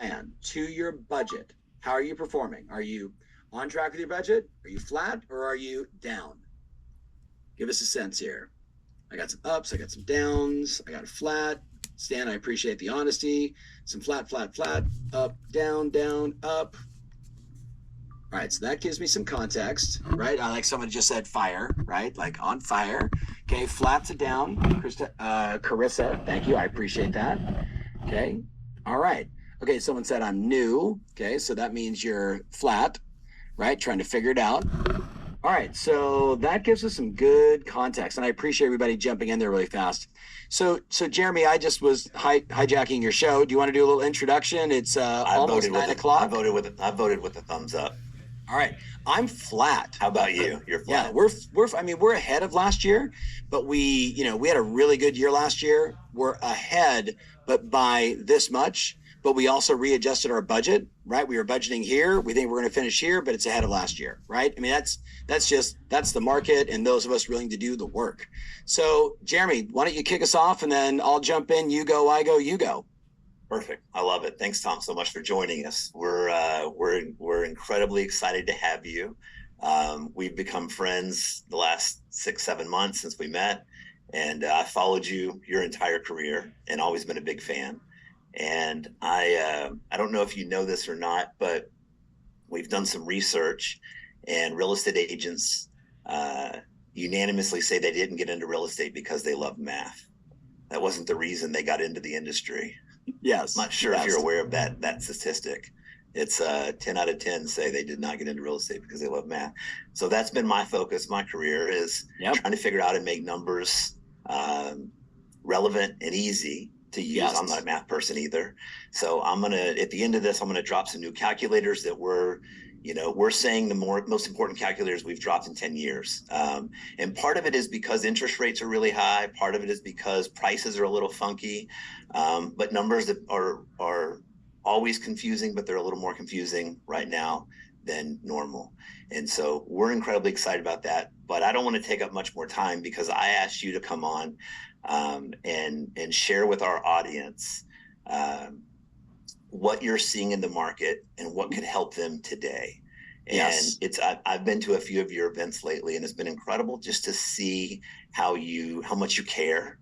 plan to your budget, how are you performing? Are you on track with your budget? Are you flat or are you down? Give us a sense here. I got some ups, I got some downs, I got a flat. Stan, I appreciate the honesty. Some flat, flat, flat, up, down, up. All right, so that gives me some context, right? I like somebody just said fire, right? Like on fire. Okay, flat to down. Carissa, thank you. I appreciate that. Okay, all right. Okay, someone said I'm new. Okay, so that means you're flat, right? Trying to figure it out. All right, so that gives us some good context, and I appreciate everybody jumping in there really fast. So Jeremy, I just was hijacking your show. Do you want to do a little introduction? It's almost 9 o'clock. I voted with a thumbs up. All right, I'm flat. How about you? You're flat. Yeah, we're ahead of last year, but we had a really good year last year. We're ahead, but by this much. But we also readjusted our budget, right? We were budgeting here. We think we're going to finish here, but it's ahead of last year, right? I mean, that's the market and those of us willing to do the work. So, Jeremy, why don't you kick us off and then I'll jump in. You go, I go, you go. Perfect. I love it. Thanks, Tom, so much for joining us. We're incredibly excited to have you. We've become friends the last 6-7 months since we met, and I followed you your entire career and always been a big fan. And I don't know if you know this or not, but we've done some research, and real estate agents unanimously say they didn't get into real estate because they love math. That wasn't the reason they got into the industry. Yes. I'm not sure if you're aware of that statistic. It's 10 out of 10 say they did not get into real estate because they love math. So that's been my focus, my career is trying to figure out how to make numbers relevant and easy to use. Yes. I'm not a math person either. So at the end of this, I'm going to drop some new calculators that we're saying the most important calculators we've dropped in 10 years. And part of it is because interest rates are really high. Part of it is because prices are a little funky. But numbers that are always confusing, but they're a little more confusing right now than normal. And so we're incredibly excited about that. But I don't want to take up much more time because I asked you to come on and share with our audience what you're seeing in the market and what could help them today. And I've been to a few of your events lately, and it's been incredible just to see how much you care,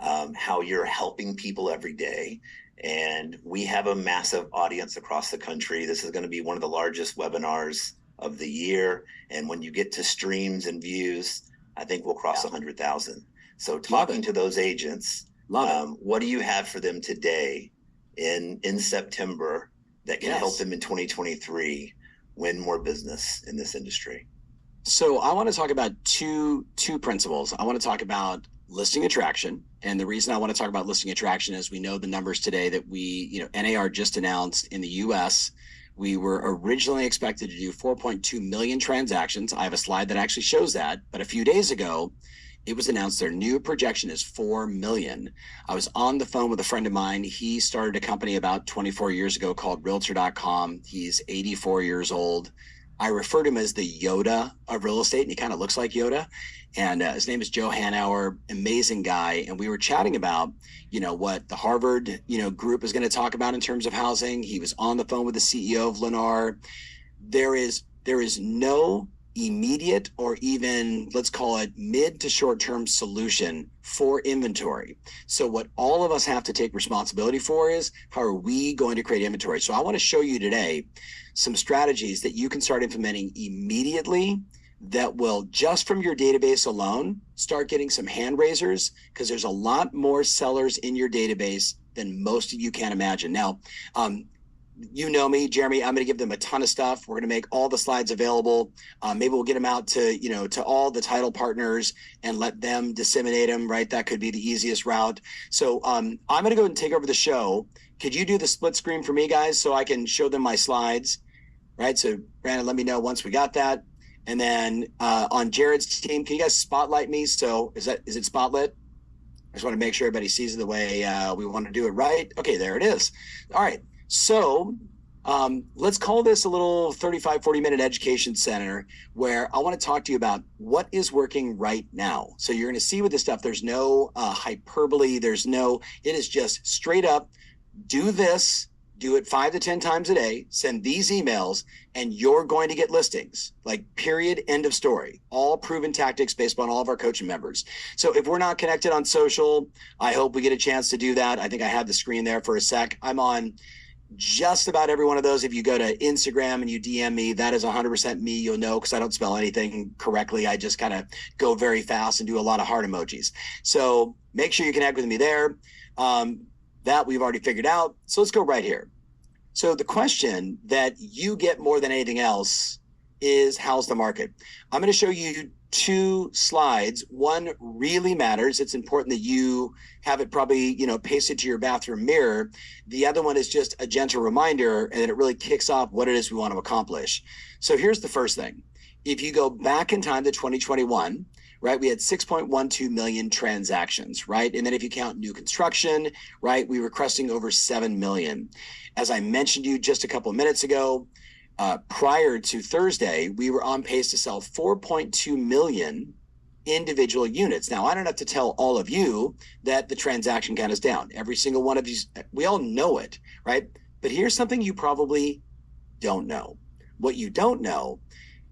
how you're helping people every day. And we have a massive audience across the country. This is going to be one of the largest webinars of the year. And when you get to streams and views, I think we'll cross 100,000. So talking to those agents, what do you have for them today in September that can help them in 2023 win more business in this industry? So I want to talk about two principles. I want to talk about listing attraction. And the reason I want to talk about listing attraction is we know the numbers today that NAR just announced in the US. We were originally expected to do 4.2 million transactions. I have a slide that actually shows that. But a few days ago, it was announced their new projection is 4 million. I was on the phone with a friend of mine. He started a company about 24 years ago called Realtor.com. He's 84 years old. I refer to him as the Yoda of real estate, and he kind of looks like Yoda. And his name is Joe Hanauer, amazing guy. And we were chatting about, what the Harvard, group is going to talk about in terms of housing. He was on the phone with the CEO of Lennar. There is no immediate or even, let's call it, mid to short-term solution for inventory. So what all of us have to take responsibility for is how are we going to create inventory? So I want to show you today some strategies that you can start implementing immediately that will, just from your database alone, start getting some hand raisers, because there's a lot more sellers in your database than most of you can imagine. Now, you know me, Jeremy, I'm going to give them a ton of stuff. We're going to make all the slides available. Maybe we'll get them out to all the title partners and let them disseminate them, right? That could be the easiest route. So I'm going to go and take over the show. Could you do the split screen for me, guys, so I can show them my slides, right? So Brandon, let me know once we got that. And then on Jared's team, can you guys spotlight me? So is it spotlit? I just want to make sure everybody sees it the way we want to do it, right? Okay, there it is. All right. So let's call this a little 35, 40-minute education center where I want to talk to you about what is working right now. So you're going to see with this stuff, there's no hyperbole. It is just straight up, do this, do it 5 to 10 times a day, send these emails, and you're going to get listings. Like, period, end of story. All proven tactics based on all of our coaching members. So if we're not connected on social, I hope we get a chance to do that. I think I had the screen there for a sec. I'm on just about every one of those. If you go to Instagram and you DM me, that is 100% me. You'll know, because I don't spell anything correctly. I just kind of go very fast and do a lot of heart emojis. So make sure you connect with me there. That we've already figured out. So let's go right here. So the question that you get more than anything else is, how's the market? I'm going to show you 2 slides. One really matters. It's important that you have it probably, pasted to your bathroom mirror. The other one is just a gentle reminder, and then it really kicks off what it is we want to accomplish. So here's the first thing. If you go back in time to 2021, right, we had 6.12 million transactions, right? And then if you count new construction, right, we were cresting over 7 million. As I mentioned to you just a couple of minutes ago, prior to Thursday, we were on pace to sell 4.2 million individual units. Now, I don't have to tell all of you that the transaction count is down. Every single one of you, we all know it, right? But here's something you probably don't know. What you don't know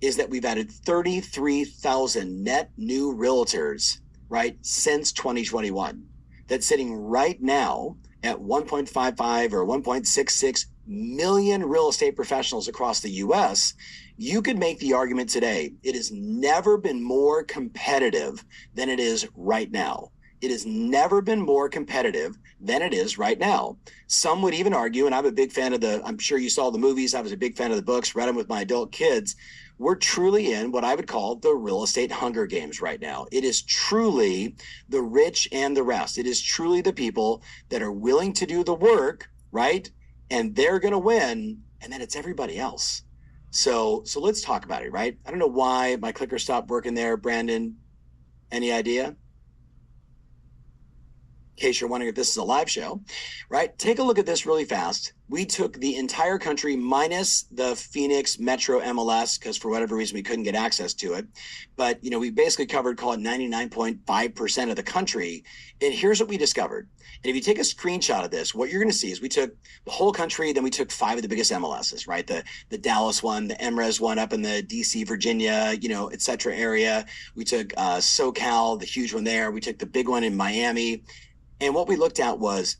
is that we've added 33,000 net new realtors, right, since 2021. That's sitting right now at 1.55 or 1.66 million real estate professionals across the US. You could make the argument today, it has never been more competitive than it is right now. It has never been more competitive than it is right now. Some would even argue, and I'm a big fan of I'm sure you saw the movies, I was a big fan of the books, read them with my adult kids. We're truly in what I would call the real estate Hunger Games right now. It is truly the rich and the rest. It is truly the people that are willing to do the work, right? And they're going to win. And then it's everybody else. So let's talk about it, right? I don't know why my clicker stopped working there. Brandon, any idea? In case you're wondering if this is a live show, right? Take a look at this really fast. We took the entire country minus the Phoenix Metro MLS, because for whatever reason we couldn't get access to it. But, we basically covered, call it 99.5% of the country. And here's what we discovered. And if you take a screenshot of this, what you're going to see is we took the whole country, then we took 5 of the biggest MLSs, right? The Dallas one, the MRES one up in the DC, Virginia, et cetera area. We took SoCal, the huge one there. We took the big one in Miami. And what we looked at was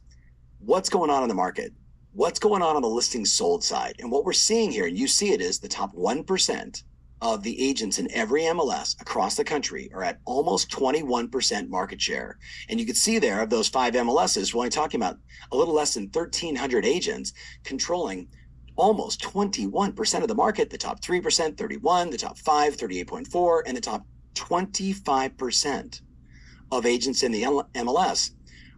what's going on in the market, what's going on the listing sold side. And what we're seeing here, and you see it, is the top 1% of the agents in every MLS across the country are at almost 21% market share. And you can see there, of those 5 MLSs, we're only talking about a little less than 1,300 agents controlling almost 21% of the market. The top 3%, 31, the top 5, 38.4, and the top 25% of agents in the MLS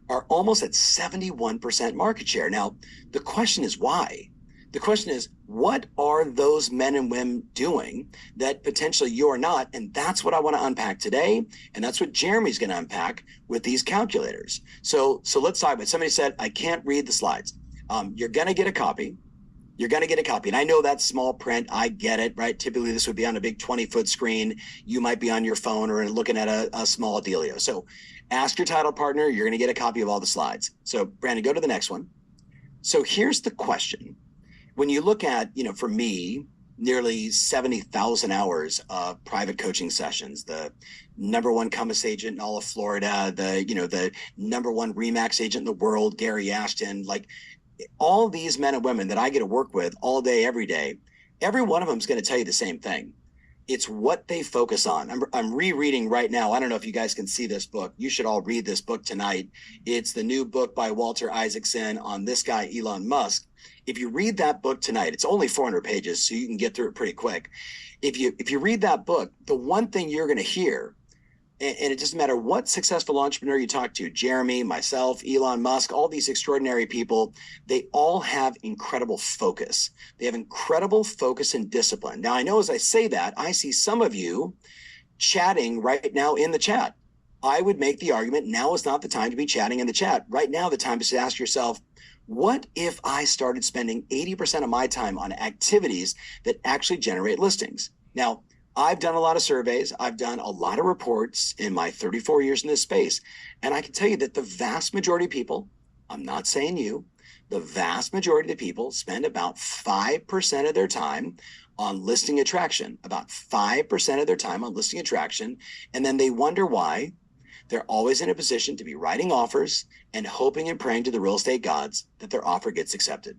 are almost at 71% market share. Now, the question is why? The question is, what are those men and women doing that potentially you're not? And that's what I want to unpack today. And that's what Jeremy's going to unpack with these calculators. So let's talk about it. Somebody said, I can't read the slides. You're going to get a copy. You're going to get a copy. And I know that's small print. I get it, right? Typically, this would be on a big 20-foot screen. You might be on your phone or looking at a small dealio. So ask your title partner. You're going to get a copy of all the slides. So Brandon, go to the next one. So here's the question. When you look at, for me, nearly 70,000 hours of private coaching sessions, the number 1 Compass agent in all of Florida, the number 1 Remax agent in the world, Gary Ashton, like all these men and women that I get to work with all day, every day, every one of them is going to tell you the same thing. It's what they focus on. I'm rereading right now. I don't know if you guys can see this book. You should all read this book tonight. It's the new book by Walter Isaacson on this guy, Elon Musk. If you read that book tonight, it's only 400 pages, so you can get through it pretty quick. If you read that book, the one thing you're going to hear, and it doesn't matter what successful entrepreneur you talk to, Jeremy, myself, Elon Musk, all these extraordinary people, they all have incredible focus. They have incredible focus and discipline. Now, I know as I say that, I see some of you chatting right now in the chat. I would make the argument now is not the time to be chatting in the chat. Right now, the time is to ask yourself, what if I started spending 80% of my time on activities that actually generate listings? Now, I've done a lot of surveys. I've done a lot of reports in my 34 years in this space. And I can tell you that the vast majority of people, I'm not saying you, The vast majority of the people spend about 5% of their time on listing attraction, about 5% of their time on listing attraction. And then they wonder why they're always in a position to be writing offers and hoping and praying to the real estate gods that their offer gets accepted.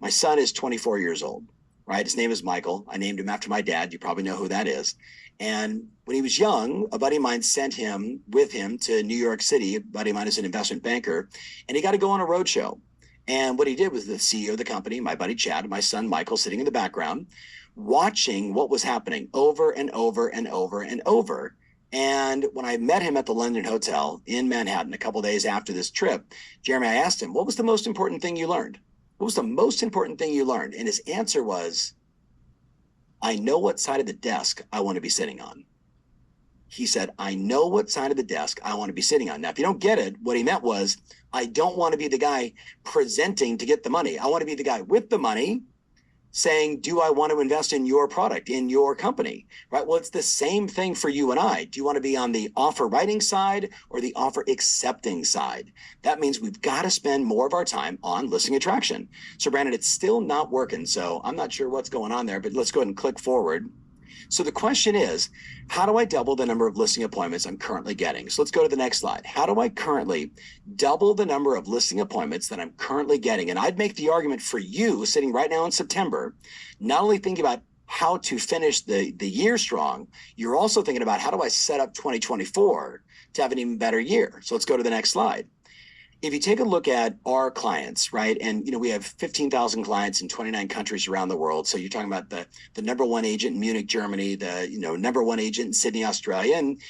My son is 24 years old, right? His name is Michael. I named him after my dad. You probably know who that is. And when he was young, a buddy of mine sent him with him to New York City. A buddy of mine is an investment banker, and he got to go on a road show. And what he did was the CEO of the company, my buddy Chad, and my son Michael sitting in the background, watching what was happening over and over and over and over. And when I met him at the London Hotel in Manhattan a couple of days after this trip, Jeremy, I asked him, what was the most important thing you learned? What was the most important thing you learned? And his answer was, I know what side of the desk I want to be sitting on. He said, I know what side of the desk I want to be sitting on. Now, if you don't get it, what he meant was, I don't want to be the guy presenting to get the money. I want to be the guy with the money saying, do I want to invest in your product, in your company, right? Well, it's the same thing for you and I. Do you want to be on the offer writing side or the offer accepting side? That means we've got to spend more of our time on listing attraction. So Brandon, it's still not working. So I'm not sure what's going on there, but let's go ahead and click forward. So the question is, how do I double the number of listing appointments I'm currently getting? So let's go to the next slide. How do I currently double the number of listing appointments that I'm currently getting? And I'd make the argument for you sitting right now in September, not only thinking about how to finish the year strong, you're also thinking about how do I set up 2024 to have an even better year? So let's go to the next slide. If you take a look at our clients, right, and we have 15,000 clients in 29 countries around the world. So you're talking about the number one agent in Munich, Germany, the number one agent in Sydney, Australia, and